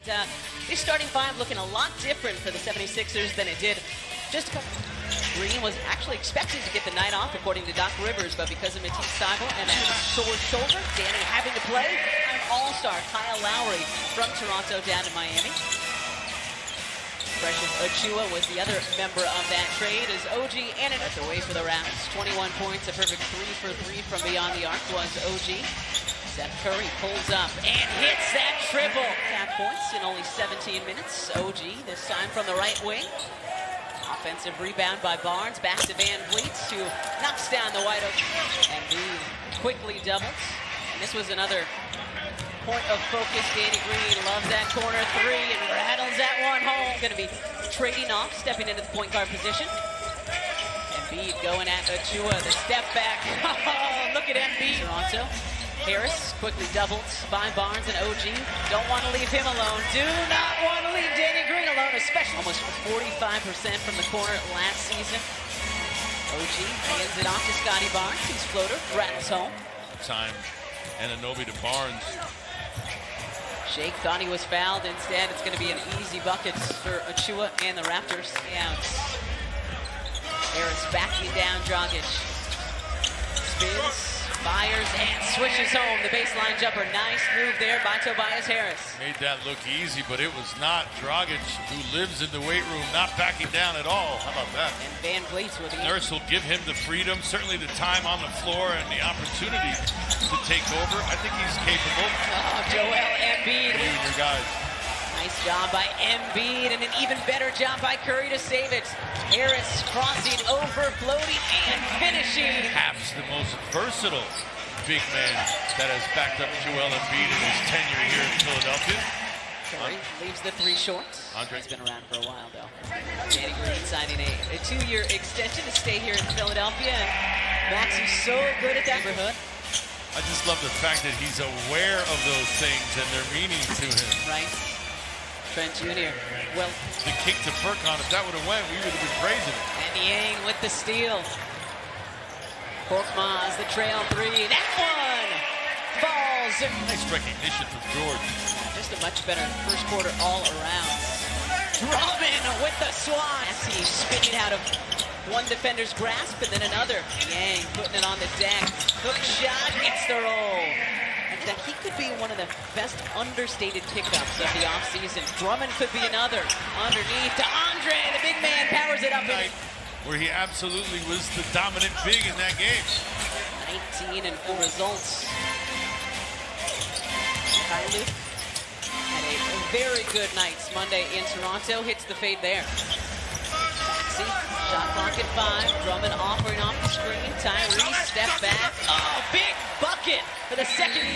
This starting five looking a lot different for the 76ers than it did just a couple. Green was actually expected to get the night off, according to Doc Rivers, but because of Matisse Thybulle and a sore shoulder, Danny having to play. All-star Kyle Lowry from Toronto down to Miami. Precious Achiuwa was the other member of that trade as OG and that's away for the Raptors. 21 points, a perfect 3 for 3 from beyond the arc was OG. Seth Curry pulls up and hits that triple. Half points in only 17 minutes. OG this time from the right wing. Offensive rebound by Barnes, back to Van Vliet, who knocks down the wide open. And Reed quickly doubles. And this was another point of focus. Danny Green loves that corner three and rattles that one home. Going to be trading off, stepping into the point guard position. Embiid going at Achiuwa, the step back. Oh, look at Embiid. Toronto. Harris quickly doubles by Barnes and OG. Don't want to leave him alone. Do not want to leave Danny Green alone, especially almost 45% from the corner last season. OG hands it off to Scotty Barnes. His floater rattles home. Time Anunoby to Barnes. Shake thought he was fouled. Instead, it's going to be an easy bucket for Achiuwa and the Raptors. Harris backing down Dragic. Spins. Fires and swishes home the baseline jumper. Nice move there by Tobias Harris. Made that look easy, but it was not. Dragic, who lives in the weight room, not backing down at all. How about that? And Van Vliet with the Nurse will give him the freedom, certainly the time on the floor and the opportunity to take over. I think he's capable. Oh, Joel Embiid. You and your guys. Nice job by Embiid and an even better job by Curry to save it. Harris crossing over, floating, and finishing. Perhaps the most versatile big man that has backed up Joel Embiid in his tenure here in Philadelphia. Curry leaves the three short. He's been around for a while, though. Danny Green signing a 2-year extension to stay here in Philadelphia. And Max is so good at that neighborhood. I just love the fact that he's aware of those things and their meaning to him. Right. Trent Jr. Well, the kick to Furkan, if that would have went, we would have been praising it. And Yang with the steal. Korkmaz, the trail three. That one falls. Nice recognition from George. Just a much better first quarter all around. Drummond with the swat. He spinning out of one defender's grasp and then another. Yang putting it on the deck. Hook shot gets the roll. That he could be one of the best understated pickups of the offseason. Drummond could be another. Underneath to Andre, the big man powers it up. Where he absolutely was the dominant big in that game. 19 and 4 results. Kylu had a very good night Monday in Toronto. Hits the fade there. Maxey, shot clock at 5. Drummond offering off the screen. Tyrese, step back. Oh, big bucket for the second.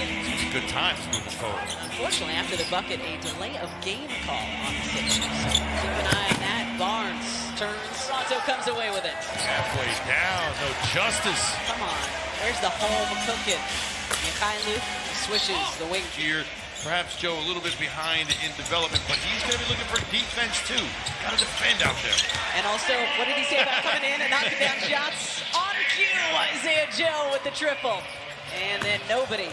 Good times moving forward. Unfortunately, after the bucket, a delay of game call on the Sixers. So keep an eye on that. Barnes turns. Toronto comes away with it. Halfway down, no justice. Come on, where's the home cooking? Kylu swishes the wing. Here, perhaps Joe a little bit behind in development, but he's going to be looking for defense too. Got to defend out there. And also, what did he say about coming in and knocking down shots? On cue, Isaiah Joe with the triple. And then nobody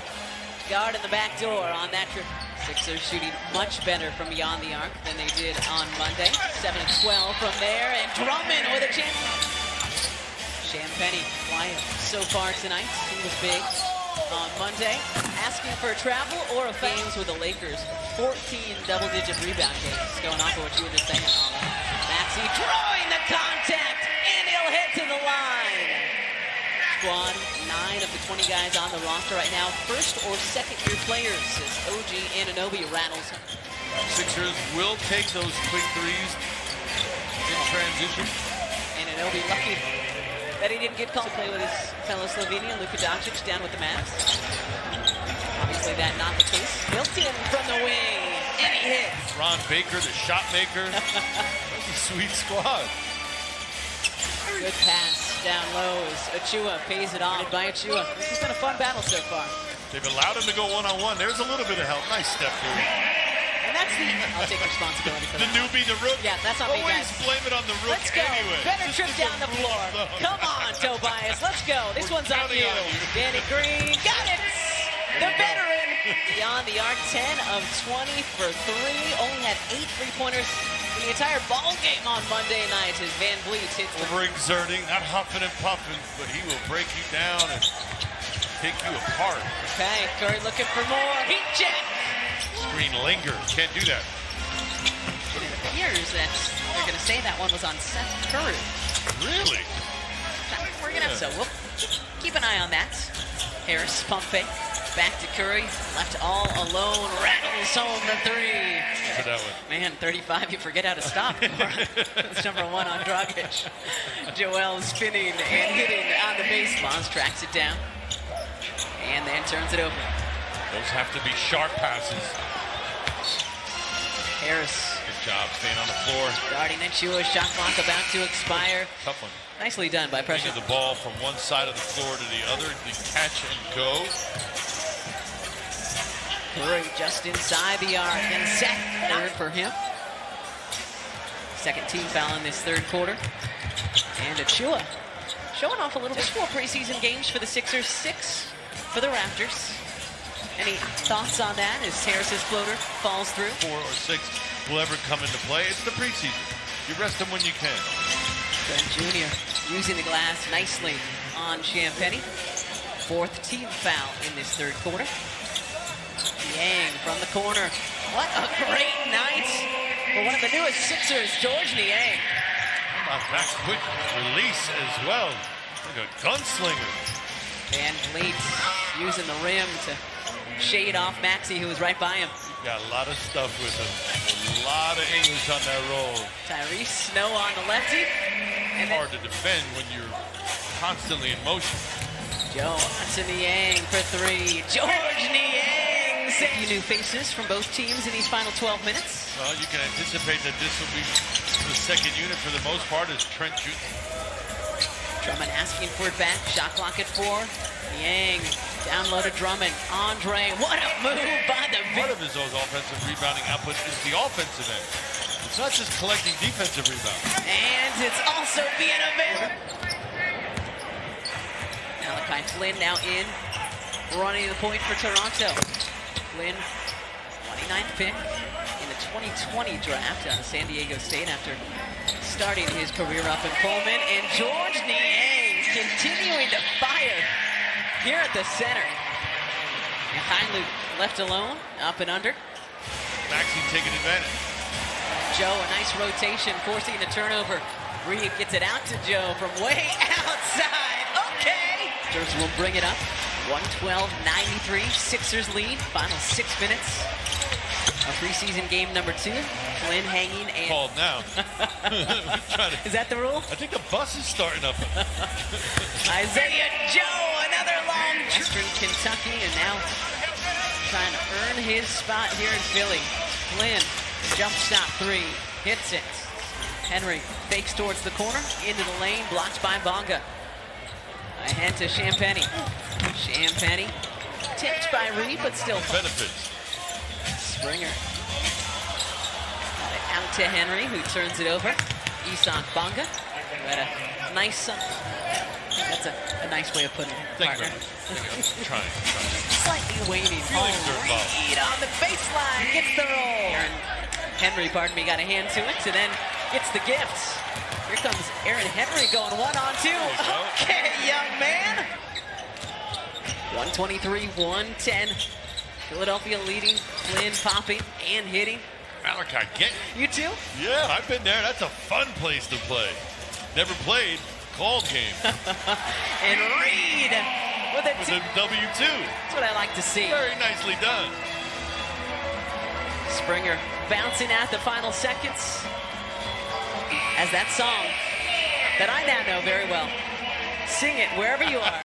guard in the back door on that trip. Sixers shooting much better from beyond the arc than they did on Monday. 7-12 from there, and Drummond with a chance. Champagny quiet so far tonight. He was big on Monday. Asking for a travel or a games with the Lakers. 14 double-digit rebound games. Going off of what you were just saying. Maxey drawing the contact, and he'll head to the line. Squad, 9 of the 20 guys on the roster right now, first or second year players as OG Anunoby rattles. Sixers will take those quick threes in transition. Anunoby lucky that he didn't get called to play with his fellow Slovenian, Luka Doncic, down with the Mavs. Obviously that not the case. Milton from the wing, and he hits. Ron Baker, the shot maker. That's a sweet squad. Good pass down low as Achiuwa pays it off by Achiuwa. This has been a fun battle so far. They've allowed him to go one-on-one. There's a little bit of help. Nice step through. And that's the... I'll take responsibility for the that. newbie, the rook. Yeah, that's on me, guys. Always blame it on the rook. Let's go. Anyway. Better trip down the floor. Come on, Tobias. Let's go. This one's on you. Danny Green got it. The veteran Beyond the arc, 10 of 20 for 3. Only had 8 3-pointers in the entire ball game on Monday night as Van Vliet hits the Overexerting, not huffing and puffing, but he will break you down and take you apart. Okay, Curry looking for more. Heat check. Screen linger. Can't do that. It appears that they're going to say that one was on Seth Curry. Really? We're going to have so we'll keep an eye on that. Harris pump fake. Back to Curry. Left all alone. Rattles home the 3. For that one. Man, 35, you forget how to stop. That's number 1 on Dragic. Joel spinning and hitting on the baseline. Tracks it down. And then turns it over. Those have to be sharp passes. Harris. Good job staying on the floor. Guarding Achua. Shot clock about to expire. Tough one. Nicely done by pressure. Bringing the ball from one side of the floor to the other. The catch and go. Curry just inside the arc and set. Third for him. Second team foul in this third quarter. And Achua showing off a little bit. 4 preseason games for the Sixers, 6 for the Raptors. Any thoughts on that as Harris's floater falls through? 4 or 6 will ever come into play. It's the preseason. You rest them when you can. Trent Jr. using the glass nicely on Champagny. 4th team foul in this third quarter. Niang from the corner. What a great night for one of the newest Sixers, George Niang. Back quick release as well. Like a gunslinger. Van Vliet using the rim to shade off Maxey, who was right by him. Got a lot of stuff with him. A lot of English on that roll. Tyrese Snow on the lefty. And then hard to defend when you're constantly in motion. Joe to Niang for 3. George Niang! A few new faces from both teams in these final 12 minutes. Well, you can anticipate that this will be the second unit for the most part is Trent Jr. Drummond asking for it back. Shot clock at 4. Niang down low to Drummond. Andre, what a move by the Part of his offensive rebounding output is the offensive end. It's not just collecting defensive rebounds. And it's also being available. Malachi Flynn now in, running the point for Toronto. Flynn, 29th pick in the 2020 draft out of San Diego State after starting his career up in Pullman. And George Niang continuing to fire here at the center. Mikhailuk left alone, up and under. Maxey taking advantage. Joe, a nice rotation, forcing the turnover. Reed gets it out to Joe from way outside. Okay. Raptors will bring it up. 112-93, Sixers lead. Final 6 minutes of preseason game number 2. Flynn hanging and... Called now. Is that the rule? I think the bus is starting up. Isaiah Joe, another long Western Kentucky, and now trying to earn his spot here in Philly. Flynn, jump stop 3, hits it. Henry fakes towards the corner, into the lane, blocked by Bonga. A hand to Champagny. Champagny tipped by Reed, but still benefits. Springer. Got it out to Henry, who turns it over. Isak Bonga. Who had a nice, that's a nice way of putting it. Thank you. Trying. Slightly waning. Reed on the baseline, gets the roll. Henry, pardon me, got a hand to it, and then gets the gifts. Here comes Aaron Henry going 1-on-2. Okay, young man. 123-110. Philadelphia leading. Flynn popping and hitting. Malachi, get you too? Yeah, I've been there. That's a fun place to play. Never played. Called game. And Reed with a W2. That's what I like to see. Very nicely done. Springer bouncing out the final seconds. As that song that I now know very well. Sing it wherever you are.